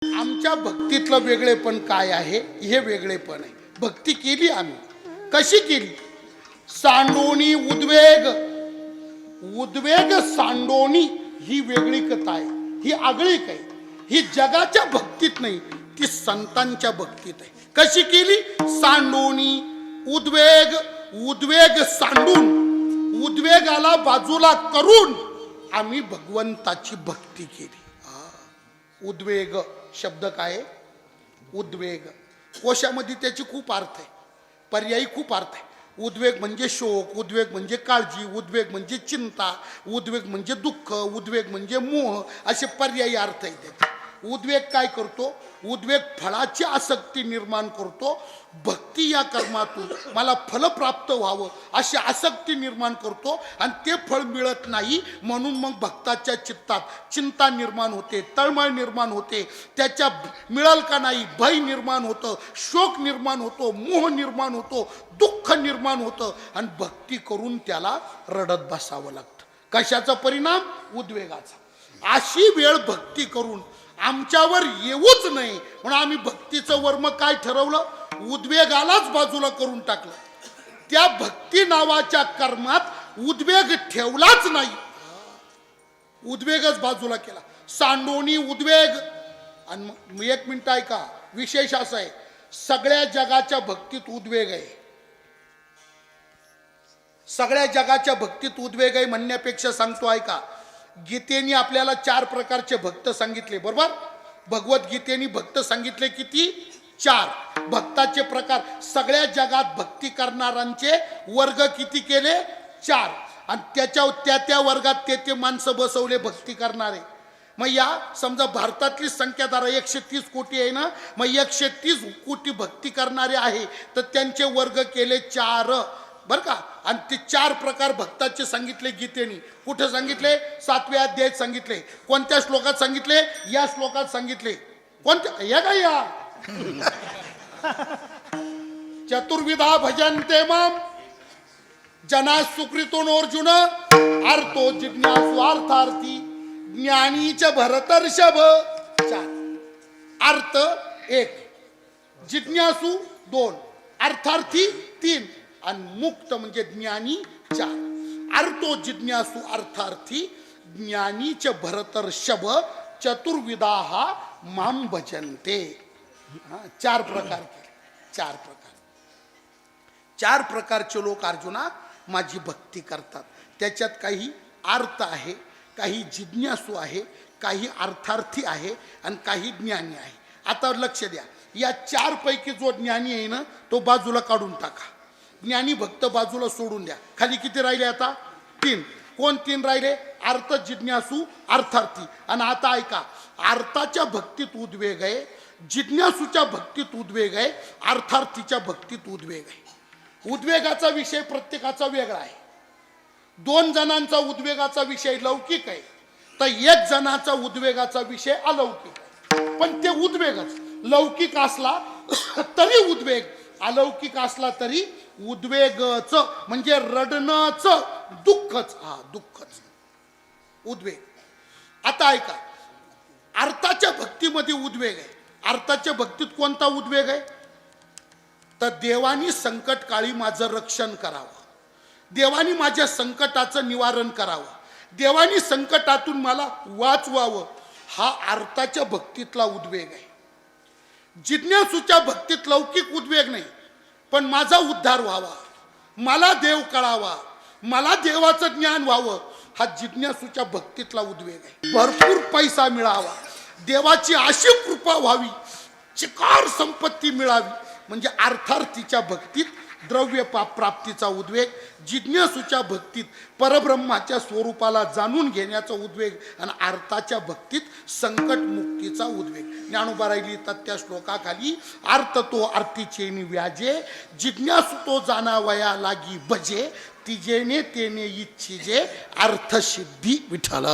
आमच्या भक्तीतलं वेगळेपण काय आहे हे वेगळेपण आहे. भक्ती केली आम्ही. कशी केली? सांडोणी उद्वेग, उद्वेग सांडोणी ही वेगळी कथा आहे, ही आगळीक आहे. ही जगाच्या भक्तीत नाही, ती संतांच्या भक्तीत आहे. कशी केली? सांडोणी उद्वेग, उद्वेग सांडून उद्वेगाला बाजूला करून आम्ही भगवंताची भक्ती केली. उद्वेग शब्द काय आहे? उद्वेग कोशामध्ये त्याची खूप अर्थ आहे, पर्यायी खूप अर्थ आहे. उद्वेग म्हणजे शोक, उद्वेग म्हणजे काळजी, उद्वेग म्हणजे चिंता, उद्वेग म्हणजे दुःख, उद्वेग म्हणजे मोह, असे पर्यायी अर्थ आहेत त्याचे. उद्वेग काय करतो? उद्वेग फळाची आसक्ती निर्माण करतो. भक्ती या कर्मातून मला फल प्राप्त व्हावं अशी आसक्ती निर्माण करतो आणि ते फळ मिळत नाही म्हणून मग भक्ताच्या चित्तात चिंता निर्माण होते, तळमळ निर्माण होते, त्याच्या मिळेल का नाही भय निर्माण होतं, शोक निर्माण होतो, मोह निर्माण होतो, दुःख निर्माण होतं आणि भक्ती करून त्याला रडत बसावं लागतं. कशाचा परिणाम? उद्वेगाचा. अशी वेळ भक्ती करून आमच्यावर येऊच नाही म्हणून आम्ही भक्तीचं वर्म काय ठरवलं? उद्वेगालाच बाजूला करून टाकलं. त्या भक्ती नावाच्या कर्मात उद्वेग ठेवलाच नाही, उद्वेगच बाजूला केला. सांडोणी उद्वेग. आणि एक मिनिट ऐका, विशेष असं आहे, सगळ्या जगाच्या भक्तीत उद्वेग आहे. सगळ्या जगाच्या भक्तीत उद्वेग आहे म्हणण्यापेक्षा सांगतो ऐका, गीतेने आपल्याला 4 प्रकारचे भक्त सांगितले, बरोबर? भगवद्गीतेने भक्त सांगितले किती? 4 भक्ताचे प्रकार. सगळ्या जगात भक्ती करणाऱ्यांचे वर्ग किती केले? 4. आणि त्याच्या त्या वर्गात ते माणसं बसवले भक्ती करणारे. मग या समजा भारतातली संख्या धरा 130 कोटी आहे ना, मग 130 कोटी भक्ती करणारे आहे तर त्यांचे वर्ग केले 4, बर का? आणि ते 4 प्रकार भक्ताचे सांगितले गीतेने. कुठे सांगितले? 7व्या अध्यायात सांगितले. कोणत्या श्लोकात सांगितले? या श्लोकात सांगितले. कोणत्या? या काय या चतुर्विधा भजन्ते माम जना सुकृतो अर्जुन अर्थो जिज्ञासु अर्थार्थी ज्ञानीच भरतर्षभ. 4 अर्थ 1, जिज्ञासू 2, अर्थार्थी 3 आणि मुक्त म्हणजे ज्ञानी 4. अर्थो जिज्ञासू अर्थार्थी ज्ञानीच भरतर्षभ चतुर्विधा माम भजन्ते. 4 प्रकार केले. 4 प्रकार. 4 प्रकारचे लोक अर्जुना माझी भक्ती करतात. त्याच्यात काही अर्थ आहे, काही जिज्ञासू आहे, काही अर्थार्थी आहे आणि काही ज्ञानी आहे. आता लक्ष द्या, या 4 पैकी जो ज्ञानी आहे ना तो बाजूला काढून टाका. ज्ञानी भक्त बाजूला सोडून द्या. खाली किती राहिले आता? 3. कोण 3 राहिले? अर्थ, जिज्ञासू, अर्थार्थी. आणि आता ऐका, अर्थाच्या भक्तीत उद्वेग आहे, जिज्ञासूच्या भक्तीत उद्वेग आहे, अर्थार्थीच्या भक्तीत उद्वेग आहे. उद्वेगाचा विषय प्रत्येकाचा वेगळा आहे. 2 जणांचा उद्वेगाचा विषय लौकिक आहे तर 1 जणाचा उद्वेगाचा विषय अलौकिक आहे. पण ते उद्वेगच लौकिक असला तरी उद्वेग, अलौकिक असला तरी उद्वेगच म्हणजे रडणंच, दुःखच. दुःखच उद्वेग. आता ऐका, अर्थाच्या भक्तीमध्ये उद्वेग आहे. अर्थाच्या भक्तीत कोणता उद्वेग आहे? तर देवानी संकट काळी माझं रक्षण करावं, देवानी माझ्या संकटाचं निवारण करावं, देवानी संकटातून मला वाचवावं, हा अर्थाच्या भक्तीतला उद्वेग आहे. जिज्ञासूच्या भक्तीत लौकिक उद्वेग नाही, पण माझा उद्धार व्हावा, मला देव कळावा, मला देवाचं ज्ञान व्हावं, हा जिज्ञासूच्या भक्तीतला उद्वेग आहे. भरपूर पैसा मिळावा, देवाची अशी कृपा व्हावी, चिकार संपत्ती मिळावी, म्हणजे अर्थार्थीच्या भक्तीत द्रव्य प्राप्तीचा उद्वेग, जिज्ञासूच्या भक्तीत परब्रह्माच्या स्वरूपाला जाणून घेण्याचा उद्वेग आणि अर्थाच्या भक्तीत संकट मुक्तीचा उद्वेग. ज्ञानोबा लिहितात त्या श्लोकाखाली, अर्थ तो अर्थीचेनी व्याजे, जिज्ञासू तो जाणावया लागी भजे, तिजेने तेने इच्छिजे अर्थसिद्धी विठ्ठल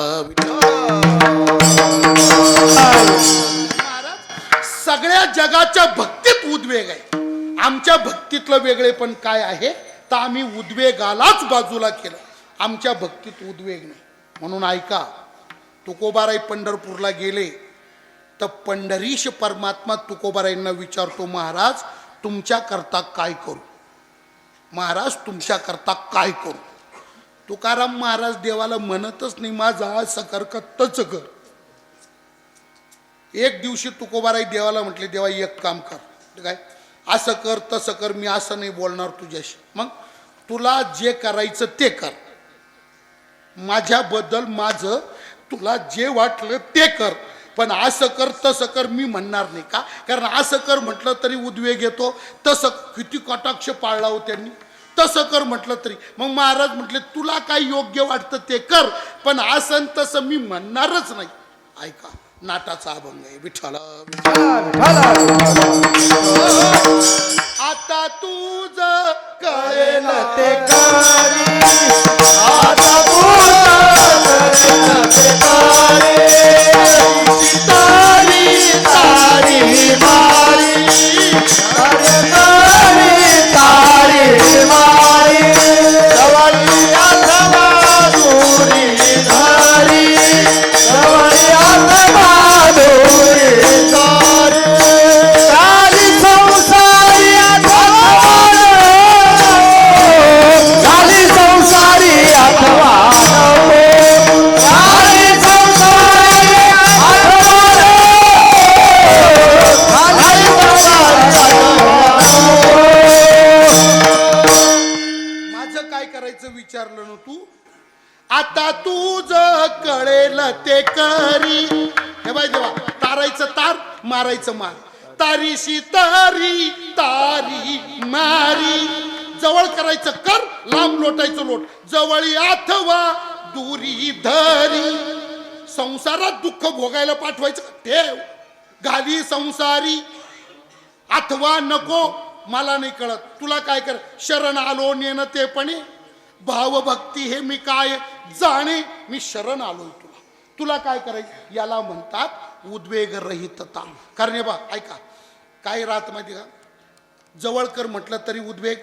सगळ्या जगाच्या भक्तीत उद्वेग आहे. आमच्या भक्तीतलं वेगळेपण काय आहे तर आम्ही उद्वेगालाच बाजूला केलं. आमच्या भक्तीत उद्वेग नाही. म्हणून ऐका, तुकोबाराय पंढरपूरला गेले तर पंढरीश परमात्मा तुकोबारायांना विचारतो, महाराज तुमच्या करता काय करू? महाराज तुमच्या करता काय करू? तुकाराम महाराज देवाला म्हणतच नाही माझा असं कर का तच कर. एक दिवशी तुकोबाराई देवाला म्हटले, देवा एक काम कर, काय असं कर तसं कर, मी असं नाही बोलणार तुझ्याशी. मग तुला जे करायचं ते कर, माझ्याबद्दल माझं तुला जे वाटलं ते कर, पण असं कर तसं कर मी म्हणणार नाही. का? कारण असं कर म्हटलं तरी उद्वेग येतो, तसं किती कटाक्ष पाळला हो त्यांनी, तसं कर म्हटलं तरी. मग महाराज म्हटले तुला काय योग्य वाटतं ते कर, पण असं तसं मी म्हणणारच नाही. ऐका, नाटाचा अभंग आहे. विठ्ठल आता तुझ कळेल ते करी, आता तारी तारी मारी, तारी मारी, जवळी आत्मा दूरी धारी, जवळी आत्मा दूरी धारी, झाली संसारी आठवण, झाली संसारी आठवण, विचारलं ना तू. आता तुझ कळेल ते करी. हे बाई देवा, तारायचं तार, मारायचं मार, तारीशी तारी तारी मारी, जवळ करायचं कर, लांब लोटायचं लोट, जवळी अथवा दुरी धरी. संसारात दुःख भोगायला पाठवायचं ठेव, घाली संसारी, अथवा नको मला नाही कळत, तुला काय कर, शरण आलो नेन ते पणे, भावभक्ती हे मी काय जाणे, मी शरण आलोय तुला, तुला काय करायचं. याला म्हणतात उद्वेग रहितता. कारण हे बा ऐका, काय राहत माहिती का, जवळ कर म्हटलं तरी उद्वेग,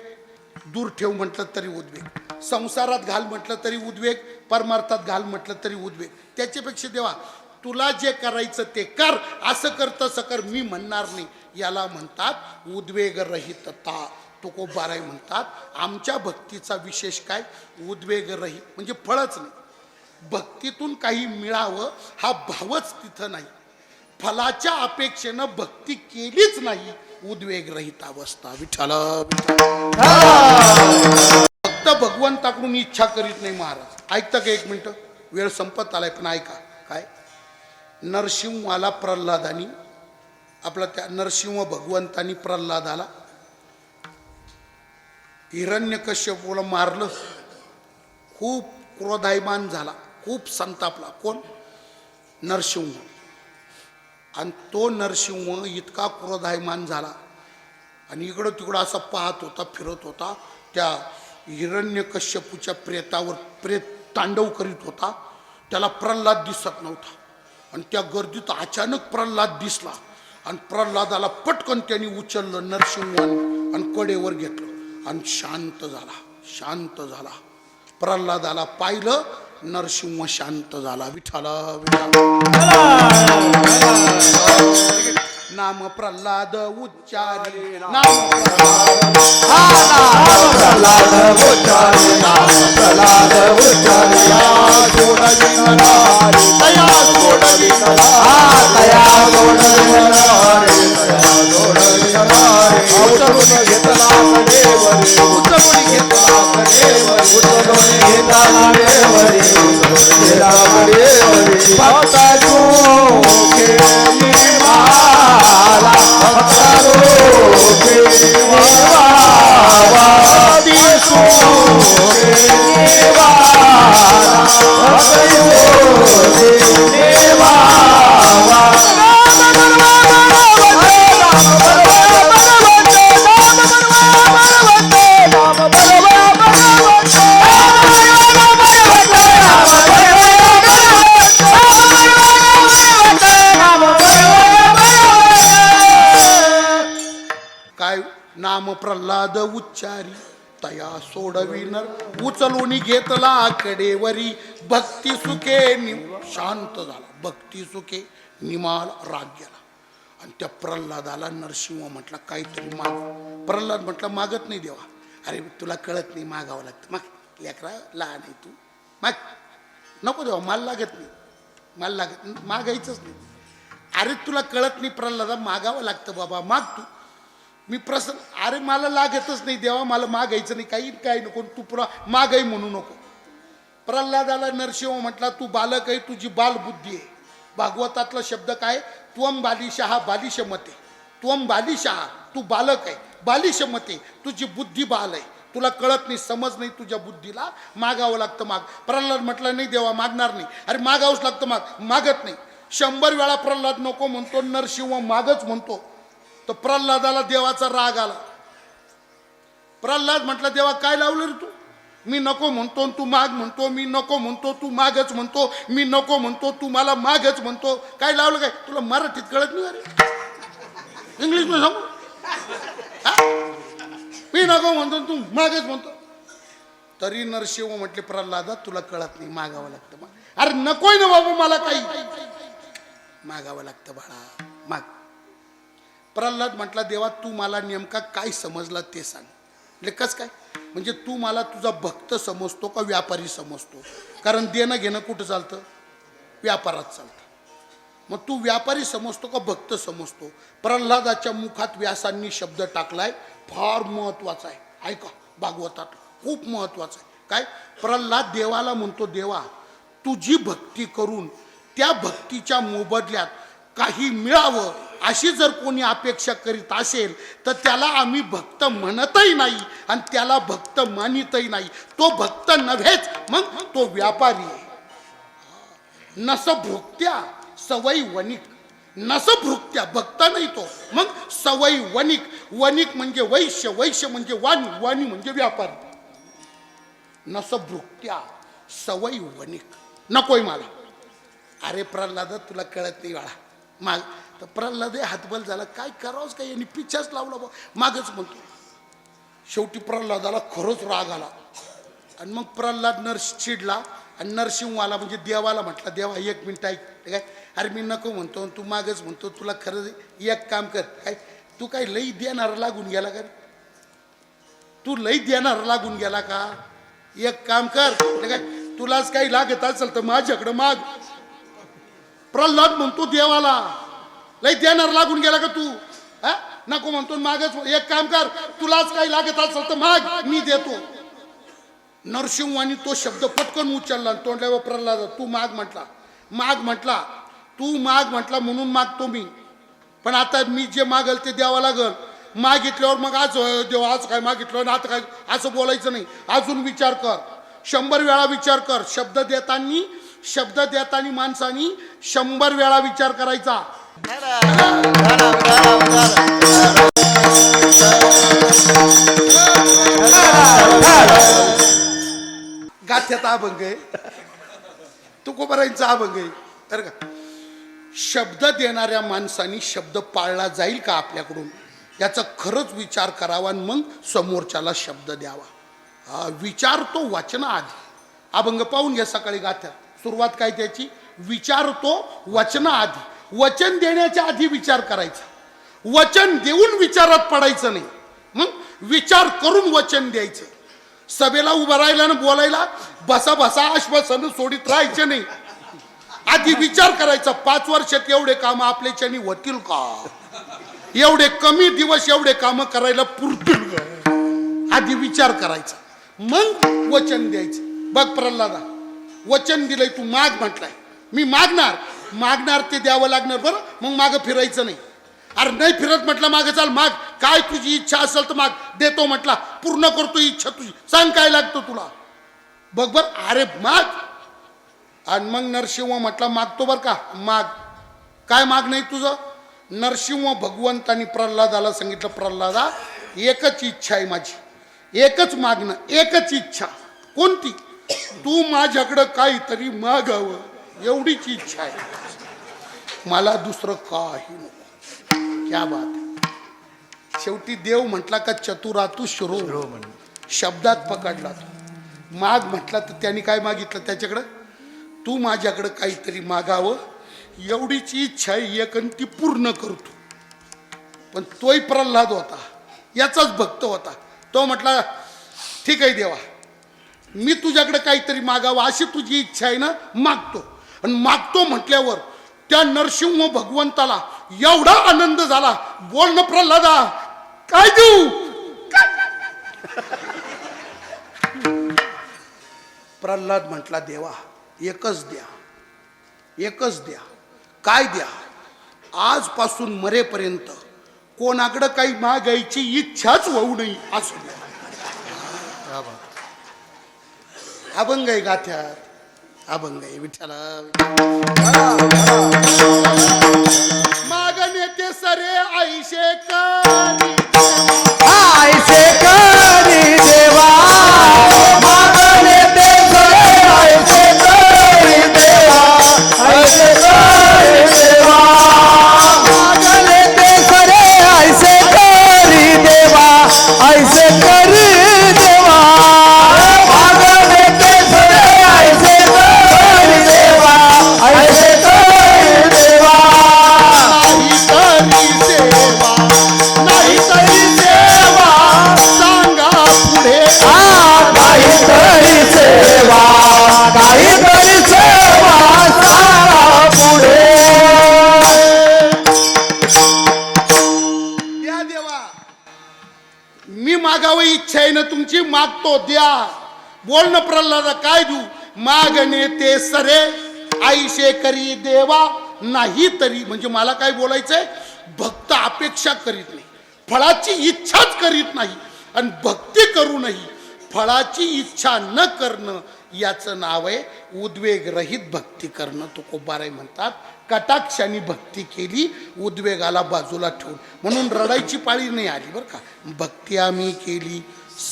दूर ठेव म्हटलं तरी उद्वेग, संसारात घाल म्हटलं तरी उद्वेग, परमार्थात घाल म्हटलं तरी उद्वेग. त्याच्यापेक्षा देवा तुला जे करायचं ते कर, असं कर तसं कर मी म्हणणार नाही. याला म्हणतात उद्वेग रहितता. तुकोबाराय म्हणतात आमच्या भक्तीचा विशेष काय, उद्वेग रहित म्हणजे फळच नाही, भक्तीतून काही मिळावं हा भावच तिथं नाही, फलाच्या अपेक्षेनं भक्ती केलीच नाही, उद्वेग रहित अवस्था. विठ्ठल फक्त भगवंताकडून इच्छा करीत नाही महाराज. ऐकता का एक मिनिट, वेळ संपत आलाय पण ऐका. काय नरसिंहाला प्रल्हादानी, आपला त्या नरसिंह भगवंतानी प्रल्हादाला हिरण्यकश्यपूला मारलं, खूप क्रोधायमान झाला, खूप संतापला. कोण? नरसिंह. आणि तो नरसिंह इतका क्रोधायमान झाला आणि इकडं तिकडं असा पाहत होता, फिरत होता, त्या हिरण्यकश्यपूच्या प्रेतावर प्रेत तांडव करीत होता. त्याला प्रल्हाद दिसत नव्हता आणि त्या गर्दीत अचानक प्रल्हाद दिसला आणि प्रल्हादाला पटकन त्यांनी उचललं नरसिंहाने आणि कडेवर घेतलं आणि शांत झाला, शांत झाला. प्रल्हादाला पाहिलं, नरसिंह शांत झाला. विठ्ठला नाम प्रल्हाद उच्चारी, नाम प्रल्हाद उच्चारी, नाम प्रल्हाद उच्चारी, दया सोडवी दया उचलून घेतला कडेवरी, उचलून घेतला कडेवरी, उचलून घेतला कडेवरी, भक्ता केली माला, भक्ता केली वावा, दिसू केली वाला, नाम प्रल्हाद उच्चारी तया सोडविनर, उचलून घेतला कडेवरी, भक्ती सुखे शांत झाला, भक्ती सुखे निमाल राग गेला. आणि त्या प्रल्हादाला नरसिंह म्हटला काहीतरी माग. प्रल्हाद म्हटला मागत नाही देवा. अरे तुला कळत नाही, मागावं लागतं. मग लेकरा लहान आहे तू, माग. नको देवा, मला लागत नाही, मला लागत नाही, मागायचंच नाही. अरे तुला कळत नाही प्रल्हादा, मागावं लागतं बाबा, माग तू. मी प्रसन्न. अरे मला लागतच नाही देवा, मला मागायचं नाही, काही नको, तू पुरा मागाई म्हणू नको. प्रल्हादाला नरसिंह म्हटला तू बालक आहे, तुझी बालबुद्धी आहे. भागवतातला शब्द काय? त्वम बालिशहा बालिशमते. त्वम बालिशहा, तू बालक आहे, बालिशमते, तुझी बुद्धी बाल आहे, तुला कळत नाही, समज नाही तुझ्या बुद्धीला, मागावं लागतं, माग. प्रल्हाद म्हटला नाही देवा, मागणार नाही. अरे मागावंच लागतं, माग. मागत नाही. 100 वेळा प्रल्हाद नको म्हणतो, नरसिंह मागच म्हणतो. तर प्रल्हादाला देवाचा राग आला. प्रल्हाद म्हटला देवा काय लावलं रे तू? मी नको म्हणतो तू माग म्हणतो, मी नको म्हणतो तू मागच म्हणतो, मी नको म्हणतो तू मला मागच म्हणतो. काय लावलं काय? तुला मराठीत कळत नाही? अरे इंग्लिश मध्ये सांगू? मी नको म्हणतो तू मागच म्हणतो. तरी नरसिंह म्हटले प्रल्हादा तुला कळत नाही, मागावं लागतं. अरे नकोय ना बाबा मला काही, मागावं लागतं बाळा, माग. प्रल्हाद म्हटला देवा तू मला नेमका काय समजला ते सांग. म्हणजे कस काय? म्हणजे तू मला तुझा भक्त समजतो का व्यापारी समजतो? कारण देणं घेणं कुठं चालतं? व्यापारात चालतं. मग तू व्यापारी समजतो का भक्त समजतो? प्रल्हादाच्या मुखात व्यासांनी शब्द टाकलाय, फार महत्वाचा आहे, ऐका. भागवतात खूप महत्वाचं आहे. काय? प्रल्हाद देवाला म्हणतो देवा तुझी भक्ती करून त्या भक्तीच्या मोबदल्यात काही मिळावं अशी जर कोणी अपेक्षा करीत असेल तर त्याला आम्ही भक्त म्हणतही नाही आणि त्याला भक्त मानितही नाही. तो भक्त नव्हेच, मग तो व्यापारी आहे. नसभुक्त्या सवय वणिक. नसभुक्त्या भक्त नाही तो, मग सवय वणिक. वणिक म्हणजे वैश्य, वैश्य म्हणजे वाणी, वाणी म्हणजे व्यापारी. नसभुक्त्या सवय वणिक. नकोय मला. अरे प्रल्हाद तुला कळत नाही बाळा, माग. तर प्रल्हाद हातबल झाला, काय करावंच काय, यांनी पिच्छाच लावला बा, मागच म्हणतो. शेवटी प्रल्हादाला खरंच राग आला आणि मग प्रल्हाद चिडला आणि नरसिंहाला म्हणजे देवाला म्हटला देवा 1 मिनिट ऐक. काय? अरे मी नको म्हणतो तू मागच म्हणतो, तुला खरं एक काम कर. काय? तू काय लई देणार लागून गेला का? तू लई देणार लागून गेला का? एक काम कर, काय तुलाच काही लागत असेल तर माझ्याकडे माग. प्रल्हाद म्हणतो देवाला लई देणार लागून गेला का तू? नको म्हणतो मागच. एक काम कर, तुलाच काही लागत असेल तर माग, मी देतो. नरसिंहाने तो शब्द पटकन उचलला तोंडल्यावर प्रल्हाद तू माग म्हटला. माग म्हटला, तू माग म्हटला म्हणून मागतो मी. पण आता मी जे मागल ते द्यावं लागल. मागितल्यावर मग आज देव आज काय मागितलं आता काय असं बोलायचं नाही. अजून विचार कर, 100 वेळा विचार कर. शब्द देतानी माणसानी 100 वेळा विचार करायचा. गाथ्याचा अभंग आहे, तुकोबारायांचा अभंग आहे बरं का. शब्द देणाऱ्या माणसानी शब्द पाळला जाईल का आपल्याकडून याचा खरंच विचार करावा आणि मग समोरच्याला शब्द द्यावा. विचारतो वचनाआधी. अभंग पाहून घ्या सकाळी गाथ्यात. सुरुवात काय त्याची? विचारतो वचनाआधी. वचन देण्याच्या आधी विचार करायचा, वचन देऊन विचारात पडायचं नाही. मग विचार करून वचन द्यायचं. सभेला उभं राहिला ना बोलायला बसा बसा आश्वासन सोडित राहायचे नाही. आधी विचार करायचा 5 वर्षात एवढे काम आपल्याच्यानी होतील का? एवढे कमी दिवस एवढे काम करायला पुरतील का? आधी विचार करायचा मग वचन द्यायचं. बघ प्रल्हादा वचन दिलंय, तू माग म्हटलाय, मी मागणार ते द्यावं लागणार. बरं मग मागं फिरायचं नाही. अरे नाही फिरत म्हटलं मागं चाल, माग. काय तुझी इच्छा असेल तर माग, देतो म्हटला, पूर्ण करतो इच्छा तुझी, सांग काय लागतं तुला. बघ बर, अरे माग. आणि मग नरसिंह म्हटला मागतो बर का, माग. काय माग नाही तुझं? नरसिंह भगवंतानी प्रल्हादाला सांगितलं, प्रल्हादा एकच इच्छा आहे माझी, एकच मागणं, एकच इच्छा. कोणती? तू माझ्याकडं काहीतरी मागावं, एवढीच इच्छा आहे मला, दुसरं काही नको. क्या बात. शेवटी देव म्हटला का चतुरातू शिरो, शब्दात पकडला. तो माग म्हटला तर त्यांनी काय मागितलं त्याच्याकडं? तू माझ्याकडं काहीतरी मागावं एवढीच इच्छा आहे एक आणि ती पूर्ण करतो. पण तोही प्रल्हाद होता, याचाच भक्त होता. तो म्हटला ठीक आहे देवा, मी तुझ्याकडे काहीतरी मागावं अशी तुझी इच्छा आहे ना, मागतो. आणि मागतो म्हटल्यावर त्या नरसिंह भगवंताला एवढा आनंद झाला. बोल ना प्रल्हादा, काय देऊ? प्रल्हाद म्हटला देवा एकच द्या, एकच द्या. काय द्या? आजपासून मरेपर्यंत कोणाकडं काही मागायची इच्छाच होऊ नये असं द्या. अभंग आहे गाथ्यात, अभंग आहे विठ्ठला. मागणे ते सरे आईशे करी, आईशे करी देवा. मागणे ते सरे आईशे करी देवा. आईशे करी देवा. मागणे ते सरे आईशे करी देवा. आईशे करी देवा. मागणे ते सरे आईशे करी देवा. आईशे करी देवा. नाही तरी देवा सांगा पुढे. काहीतरी सेवा, काहीतरी सेवा सांगा पुढे. द्या देवा, मी मागावं इच्छा आहे ना तुमची, मागतो द्या. बोल ना प्रल्हादा, काय देऊ? मागणे ते सरे आईशे करी देवा. नाही तरी म्हणजे मला काय बोलायचंय, भक्त अपेक्षा करीत नाही, फळाची इच्छाच करीत नाही. आणि भक्ती करूनही फळाची इच्छा न करणं याचं नाव आहे उद्वेग रहित भक्ती करणं. तुकोबाराय म्हणतात कटाक्षाने भक्ती केली, उद्वेगाला बाजूला ठेवून. म्हणून रडायची पाळी नाही आली बरं का. भक्ती आम्ही केली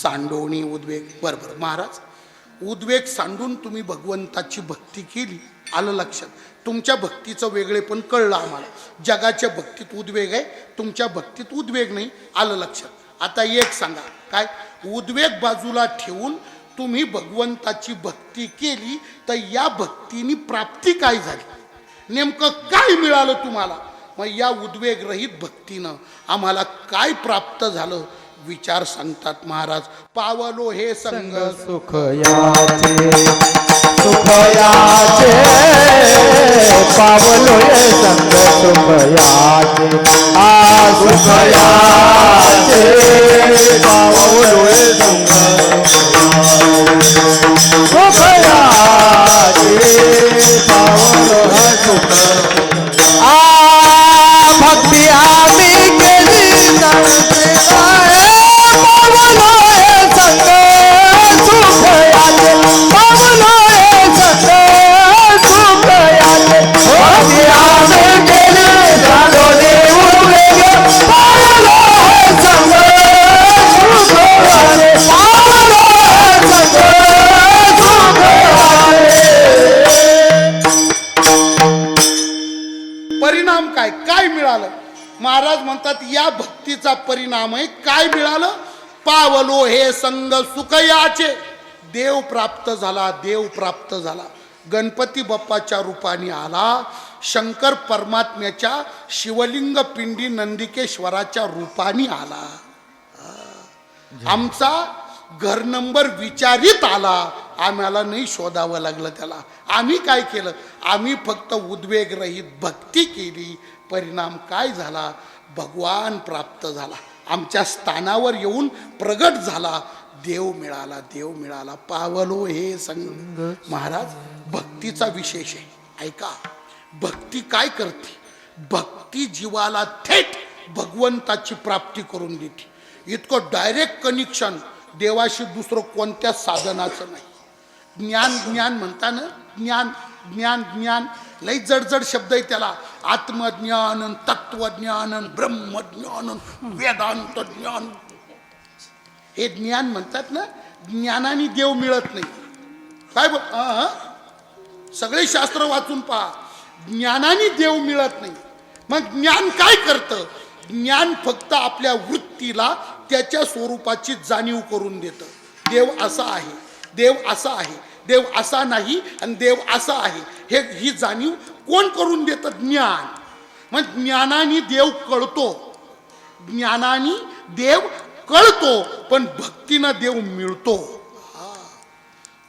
सांडोणी उद्वेग. बरोबर महाराज, उद्वेग सांडून तुम्ही भगवंताची भक्ती केली, आलं लक्षात. तुमच्या भक्तीचं वेगळे पण कळलं आम्हाला. जगाच्या भक्तीत उद्वेग आहे, तुमच्या भक्तीत उद्वेग नाही, आलं लक्षात. आता एक सांगा, काय उद्वेग बाजूला ठेवून तुम्ही भगवंताची भक्ती केली तर या भक्तीनी प्राप्ती काय झाली, नेमकं काय मिळालं तुम्हाला? मग या उद्वेग रहित भक्तीनं आम्हाला काय प्राप्त झालं विचार सांगतात महाराज. पावलो हे संग सुख याचे, सुख याचे. पावलो हे संग सुख याचे. सुख याचे. पावलो हे संग सुख याचे. पावलो हे सुख. भक्ती आम्ही केली सांगते काय. पावलो हे संग सुख याचे. पावलो हे संग सुख याचे. भक्ती आम्ही केली झालो उद्वेग. पावलो हे संग सुख याचे. पावलो हे संग सुख याचे. परिणाम काय काय मिळालं? महाराज म्हणतात या भक्तीचा परिणाम आहे. काय मिळालं? पावलो हे संग सुख याचे. देव प्राप्त झाला, देव प्राप्त झाला. गणपती बाप्पाच्या रूपाने आला, शंकर परमात्म्याच्या शिवलिंग पिंडी नंदिकेश्वराच्या रूपाने आला. आमचा घर नंबर विचारित आला, आम्हाला नाही शोधावं लागलं त्याला. आम्ही काय केलं? आम्ही फक्त उद्वेग रहित भक्ती केली. परिणाम काय झाला? भगवान प्राप्त झाला, आमच्या स्थानावर येऊन प्रगट झाला, देव मिळाला, देव मिळाला. पावलो हे संग. महाराज भक्तीचा विशेष आहे, ऐका. भक्ती काय करते? भक्ती जीवाला थेट भगवंताची प्राप्ती करून देते. इतकं डायरेक्ट कनेक्शन देवाशी दुसरं कोणत्या साधनाचं नाही. ज्ञान ज्ञान म्हणताना ज्ञान ज्ञान ज्ञान लई जडजड शब्द आहे त्याला. आत्मज्ञान, तत्वज्ञान, ब्रह्मज्ञान, वेदांत ज्ञान, हे ज्ञान म्हणतात ना. ज्ञानाने देव मिळत नाही. काय सगळे शास्त्र वाचून पहा, ज्ञानाने देव मिळत नाही. मग ज्ञान काय करतं? ज्ञान फक्त आपल्या वृत्तीला त्याच्या स्वरूपाची जाणीव करून देतं. देव असा आहे, देव असा आहे, देव असा नाही आणि देव असा आहे, ही जाणीव कोण करून देतं? ज्ञान. मग ज्ञानाने देव कळतो, ज्ञानाने देव कळतो, पण भक्तीनं देव मिळतो.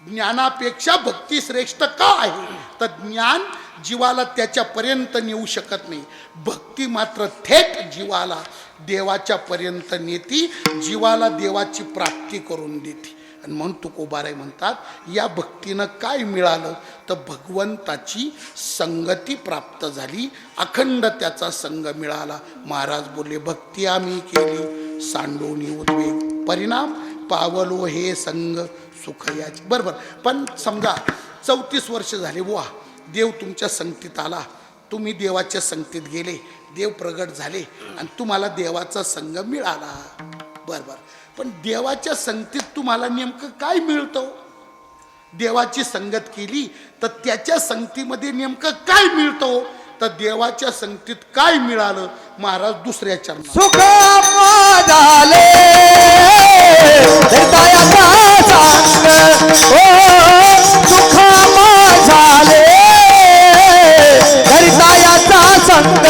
ज्ञानापेक्षा भक्ती श्रेष्ठ का आहे? तर ज्ञान जीवाला त्याच्यापर्यंत नेऊ शकत नाही, भक्ती मात्र थेट जीवाला देवाच्या पर्यंत नेती, जीवाला देवाची प्राप्ती करून देते. आणि म्हणून तुकोबाराय म्हणतात, या भक्तीनं काय मिळालं? तर भगवंताची संगती प्राप्त झाली, अखंड त्याचा संग मिळाला. महाराज बोलले, भक्ती आम्ही केली सांडोनी उद्वेग, परिणाम पावलो हे संग सुख याची. बरोबर. पण समजा 34 वर्ष झाले बुवा, देव तुमच्या संगतीत आला, तुम्ही देवाच्या संगतीत गेले, देव प्रगट झाले आणि तुम्हाला देवाचा संग मिळाला. बरोबर. पण देवाच्या संगतीत तुम्हाला नेमकं काय मिळतं? देवाची संगत केली तर त्याच्या संगतीमध्ये नेमकं काय मिळतं? तर देवाच्या संगतीत काय मिळालं? महाराज दुसऱ्या चरणात, सुख झाले दयाचा संग, ओ सुख झाले दयाचा संग,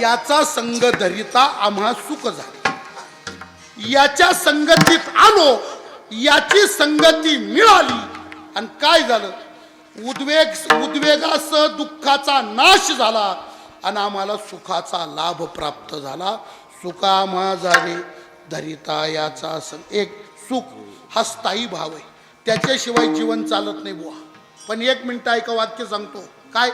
याचा संग धरिता आम्हा सुख झाले, याच्या संगतीत आलो, याची संगती मिळाली आणि काय झालं? उद्वेगासह दुःखाचा नाश झाला आणि आम्हाला सुखाचा लाभ प्राप्त झाला. सुखा आम्हा झाले धरिता याचा संग. एक सुख हा स्थायी भाव आहे, त्याच्याशिवाय जीवन चालत नाही बुवा. पण एक मिनिट ऐका, वाक्य सांगतो. काय?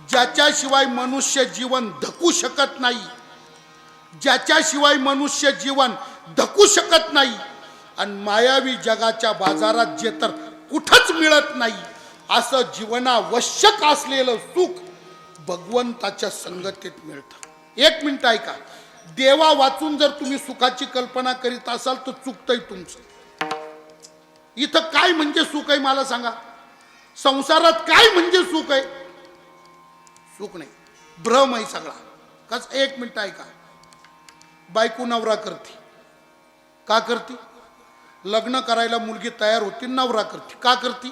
ज्याच्याशिवाय मनुष्य जीवन धकू शकत नाही, ज्याच्याशिवाय मनुष्य जीवन धकू शकत नाही आणि मायावी जगाच्या बाजारात जे तर कुठंच मिळत नाही, असं जीवनावश्यक असलेलं सुख भगवंताच्या संगतीत मिळतं. एक मिनिट ऐका, देवा वाचून जर तुम्ही सुखाची कल्पना करीत असाल तर चुकतंय तुमचं. इथं काय म्हणजे सुख आहे मला सांगा? संसारात काय म्हणजे सुख आहे? सुख नाही, भ्रम आहे सगळा. कस? एक मिनिट ऐका, बायको नवरा करते. का करते? लग्न करायला मुलगी तयार होती, नवरा करते. का करते?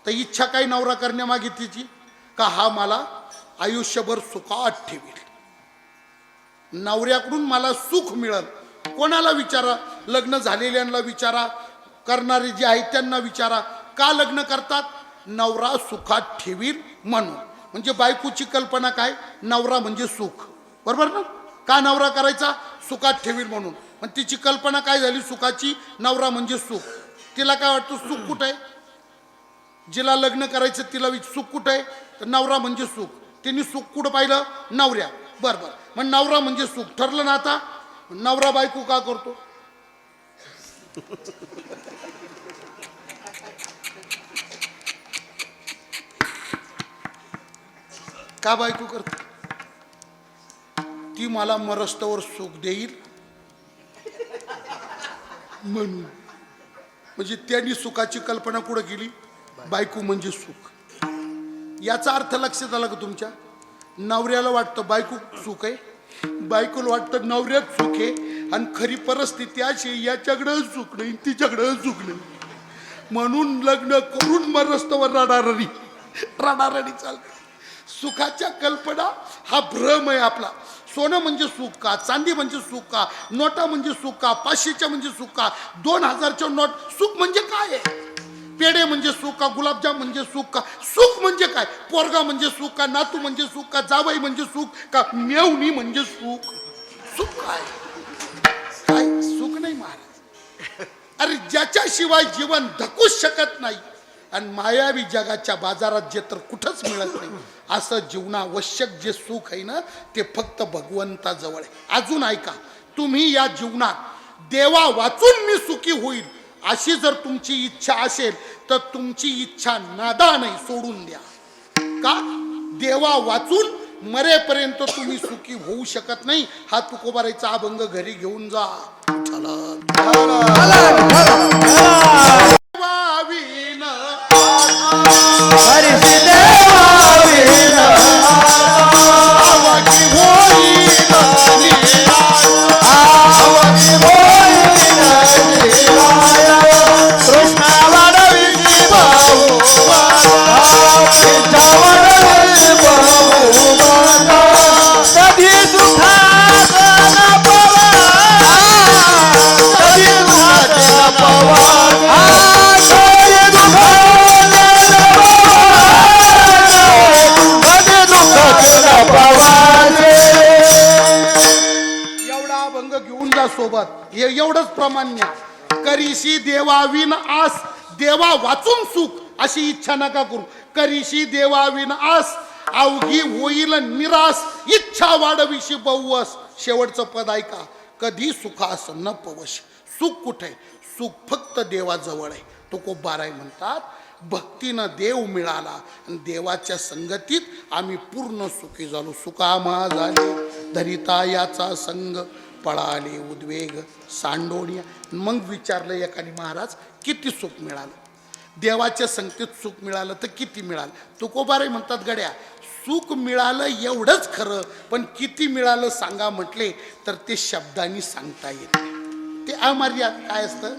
तर इच्छा काही नवरा करण्यामागे तिची, का हा मला आयुष्यभर सुखात ठेवेल, नवऱ्याकडून मला सुख मिळेल. कोणाला विचारा, लग्न झालेल्यांना विचारा, करणारे जे आहेत त्यांना विचारा, का लग्न करतात? नवरा सुखात ठेवील म्हणून. म्हणजे बायकोची कल्पना काय? नवरा म्हणजे सुख. बरोबर ना? का नवरा करायचा? सुखात ठेवील म्हणून. पण तिची कल्पना काय झाली सुखाची? नवरा म्हणजे सुख. तिला काय वाटतं? सुख कुठं आहे? जिला लग्न करायचं तिला सुख कुठं आहे? तर नवरा म्हणजे सुख. तिने सुख कुठं पाहिलं? नवऱ्या. बरोबर. मग नवरा म्हणजे सुख ठरलं ना. आता नवरा बायको का करतो? का बायको करते? ती मला मरस्तवर सुख देईल म्हणून. म्हणजे त्यांनी सुखाची कल्पना कुठं केली? बायको म्हणजे सुख. याचा अर्थ लक्षात आला का तुमच्या? नवऱ्याला वाटतं बायको सुख आहे, बायकोला वाटतं नवऱ्यात सुख आहे, आणि खरी परिस्थिती अशी, याच्याकडं सुख नाही, तिच्याकडं सुख नाही, म्हणून लग्न करून मरस्तवर रडारडी चालते. सुखाच्या कल्पना हा भ्रम आहे आपला. सोनं म्हणजे सुख का, चांदी म्हणजे सुख का, नोटा म्हणजे सुख का, 500च्या म्हणजे सुख का, 2000च्या नोट सुख म्हणजे काय आहे? पेढे म्हणजे सुख का, गुलाबजाम म्हणजे सुख का, सुख म्हणजे काय? पोरगा म्हणजे सुख का, नातू म्हणजे सुख का, जावई म्हणजे सुख का, मेवणी म्हणजे सुख? सुख काय? काय सुख नाही महाराज. अरे ज्याच्याशिवाय जीवन धकूच शकत नाही आणि मायावी जगाच्या बाजारात जे तर कुठंच मिळत नाही, असं जीवनावश्यक जे सुख आहे ना ते फक्त भगवंताजवळ आहे. अजून ऐका, तुम्ही या जीवनात देवा वाचून मी सुखी होईल अशी जर तुमची इच्छा असेल तर तुमची इच्छा नादाने सोडून द्या. का? देवा वाचून मरेपर्यंत तुम्ही सुखी होऊ शकत नाही. हा तुकोबारायचा अभंग घरी घेऊन जा. सोबत एवढंच प्रमाण्य. करीशी देवाविन आस, देवा वाचून सुख अशी इच्छा नका करू. करीशी देवाविन आस, अवघी होईल निरास, इच्छा वाढविशी बहुवस. शेवटचं पद ऐका, कधी सुखास न पवश. सुख कुठे? सुख फक्त देवाजवळ आहे. तुकोबाराय म्हणतात, भक्तीनं देव मिळाला आणि देवाच्या संगतीत आम्ही पूर्ण सुखी झालो. सुकामा झाले धरिता याचा संग, पळाले उद्वेग सांडोनिया. मग विचारलं एकाने, महाराज किती सुख मिळालं? देवाच्या संगतीत सुख मिळालं तर किती मिळालं? तुकोबाराय म्हणतात, गड्या सुख मिळालं एवढंच खरं, पण किती मिळालं सांगा म्हटले तर ते शब्दांनी सांगता येत नाही. ते अमर्याद काय असतं,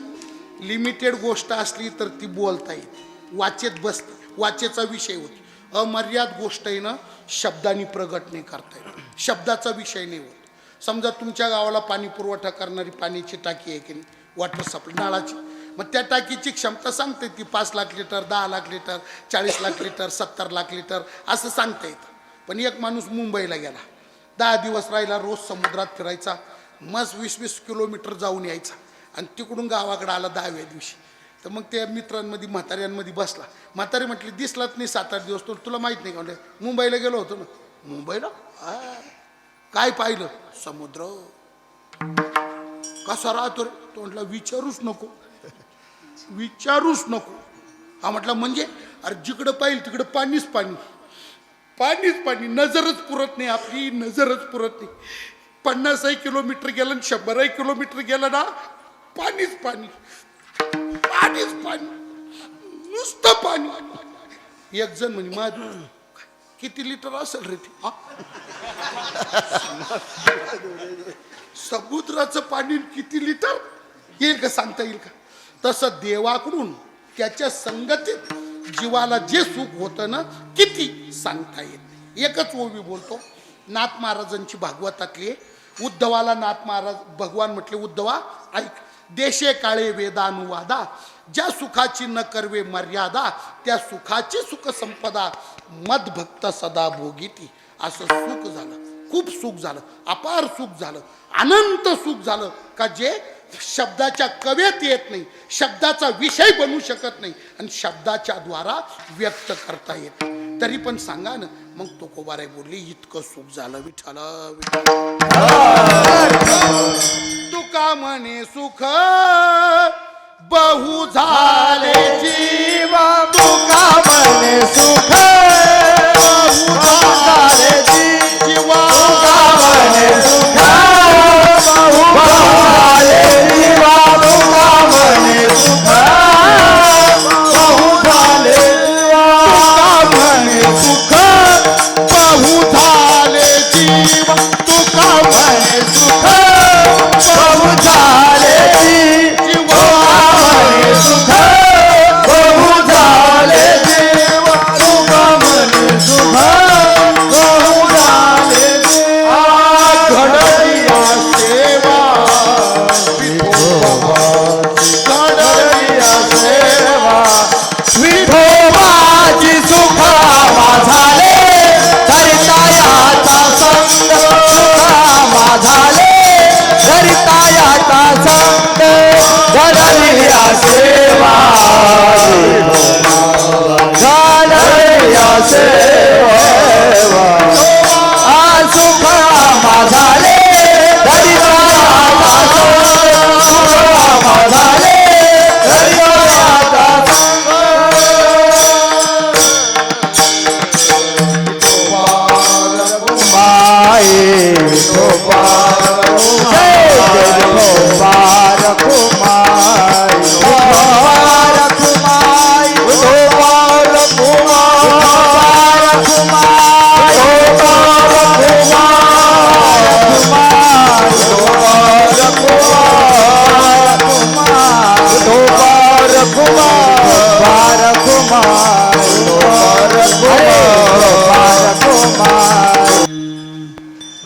लिमिटेड गोष्ट असली तर ती बोलता येते, वाचेत बसते, वाचेचा विषय होतो. अमर्याद गोष्ट आहे ना शब्दांनी प्रगट नाही करता येत, शब्दाचा विषय नाही होत. समजा तुमच्या गावाला पाणी पुरवठा करणारी पाण्याची टाकी आहे की नाही, वॉटर सप्लाय नळाची, मग त्या टाकीची क्षमता सांगते ती 5 lakh litre, 10 lakh litre, 40 lakh litre, 70 lakh litre असं सांगता येतं. पण एक माणूस मुंबईला गेला, 10 दिवस राहिला, रोज समुद्रात फिरायचा, मस्त 20-20 किलोमीटर जाऊन यायचा आणि तिकडून गावाकडे आला 10व्या दिवशी. तर मग त्या मित्रांमध्ये म्हाताऱ्यांमध्ये बसला. म्हातारी म्हटली, दिसलाच नाही 7-8 दिवस, तुला माहीत नाही का? म्हणजे मुंबईला गेलो होतो ना. मुंबईला काय पाहिलं? समुद्र. कसा राहतो रे? तो म्हटलं, विचारूच नको, विचारूच नको. हा म्हटलं, म्हणजे? अरे जिकडं पाहिलं तिकडं पाणीच पाणी, पाणीच पाणी, नजरच पुरत नाही आपली, नजरच पुरत नाही. 50 किलोमीटर गेलं आणि 100 किलोमीटर गेलं ना, पाणीच पाणी, पाणीच पाणी, नुसतं पाणी. एक जण म्हणजे, माझं किती लिटर असेल रे ते? समुद्राचं पाणी किती लिटर येईल का सांगता येईल का? तसं देवाकडून त्याच्या संगतीत जीवाला जे सुख होतं ना, किती सांगता येत. एकच ओवी बोलतो, नाथ महाराजांची भागवतातली. उद्धवाला नाथ महाराज भगवान म्हटले, उद्धवा ऐक, देशे काळे वेदानुवादा, ज्या सुखाची न करवे मर्यादा, त्या सुखाची सुख संपदा, मदभक्त सदा भोगीती. असं सुख झालं, खूप सुख झालं, अपार सुख झालं, अनंत सुख झालं का जे शब्दाच्या कवेत येत नाही, शब्दाचा विषय बनू शकत नाही आणि शब्दाच्या द्वारा व्यक्त करता येत. तरी पण सांगा ना, मग तुकोबाराय बोलली, इतकं सुख झालं विठ्ठल. तुका म्हणे सुख बहु झाले जीवा, तुका म्हणे सुख बहु झाले जीवा, तुका म्हणे सुख बहु झाले जीवा, तुका म्हणे सुख बहु झाले जीवा, तुका म्हणे सुख बहु झाले जीवा, तुका म्हणे सुख बहु झाले जीवा, सुख बहु विठोबाची सुखावा झाले धरितायाचा संग सुखावा झाले धरितायाचा संग घडविया सेवा घडविया सेवा सुखावा झाले धरितायाचा संग सुखावा झाले धरितायाचा संग माये विठोबा जय जय विठोबा रखुमाई विठोबा रखुमाई विठोबा रखुमाई विठोबा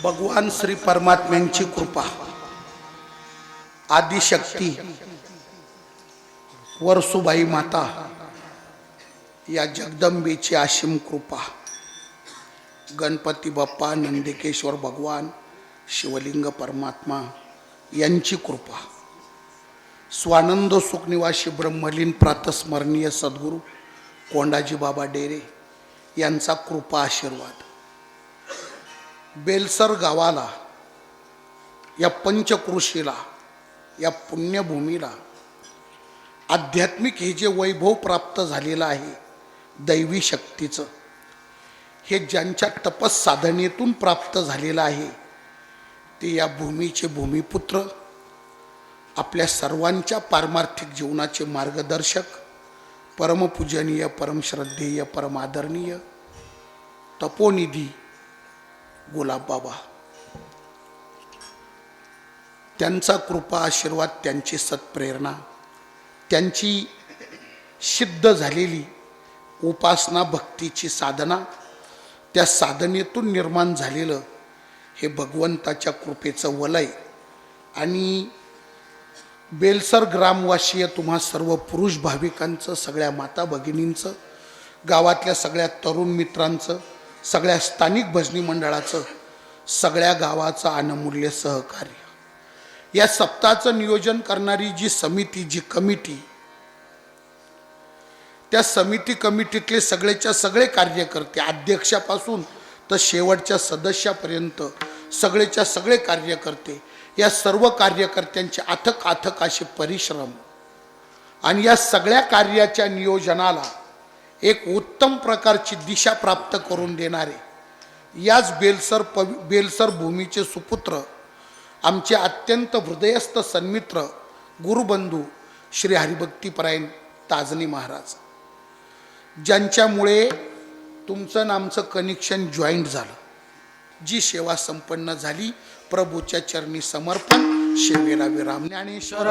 भगवान श्री परमात्म्यांची कृपा आदिशक्ती वरसुबाई माता या जगदंबेची असीम कृपा गणपती बाप्पा नंदिकेश्वर भगवान शिवलिंग परमात्मा यांची कृपा स्वानंद सुखनिवासी ब्रह्मलीन प्रातस्मरणीय सद्गुरू कोंडाजी बाबा डेरे यांचा कृपा आशीर्वाद बेलसर गावाला या पंचकृषीला या पुण्यभूमीला आध्यात्मिक हे जे वैभव प्राप्त झालेलं आहे दैवी शक्तीचं हे ज्यांच्या तपस्साधनेतून प्राप्त झालेलं आहे ते या भूमीचे भूमिपुत्र आपल्या सर्वांच्या पारमार्थिक जीवनाचे मार्गदर्शक परमपूजनीय परमश्रद्धेय परमादरणीय तपोनिधी गुलाब बाबा त्यांचा कृपा आशीर्वाद त्यांची सत्प्रेरणा त्यांची सिद्ध झालेली उपासना भक्तीची साधना त्या साधनेतून निर्माण झालेलं हे भगवंताच्या कृपेचं वलय आणि बेलसर ग्रामवासीय तुम्हा सर्व पुरुष भाविकांचं सगळ्या माता भगिनींचं गावातल्या सगळ्या तरुण मित्रांचं सगळ्या स्थानिक भजनी मंडळाचं सगळ्या गावाचं अनमूल्य सहकार्य या सप्ताहाचं नियोजन करणारी जी समिती जी कमिटी त्या समिती कमिटीतले सगळेच्या सगळे कार्यकर्ते अध्यक्षापासून तर शेवटच्या सदस्यापर्यंत सगळेच्या सगळे कार्यकर्ते या सर्व कार्यकर्त्यांचे अथक अथक असे परिश्रम आणि या सगळ्या कार्याच्या नियोजनाला एक उत्तम प्रकारची दिशा प्राप्त करून देणारे याच बेलसर भूमीचे सुपुत्र आमचे अत्यंत हृदयस्थ सन्मित्र गुरुबंधू श्री हरिभक्तीपरायण ताजनी महाराज ज्यांच्यामुळे तुमचं आणि आमचं कनेक्शन जॉईंट झालं जी सेवा संपन्न झाली प्रभूच्या चरणी समर्पण सेवेला विराम ज्ञानेश्वर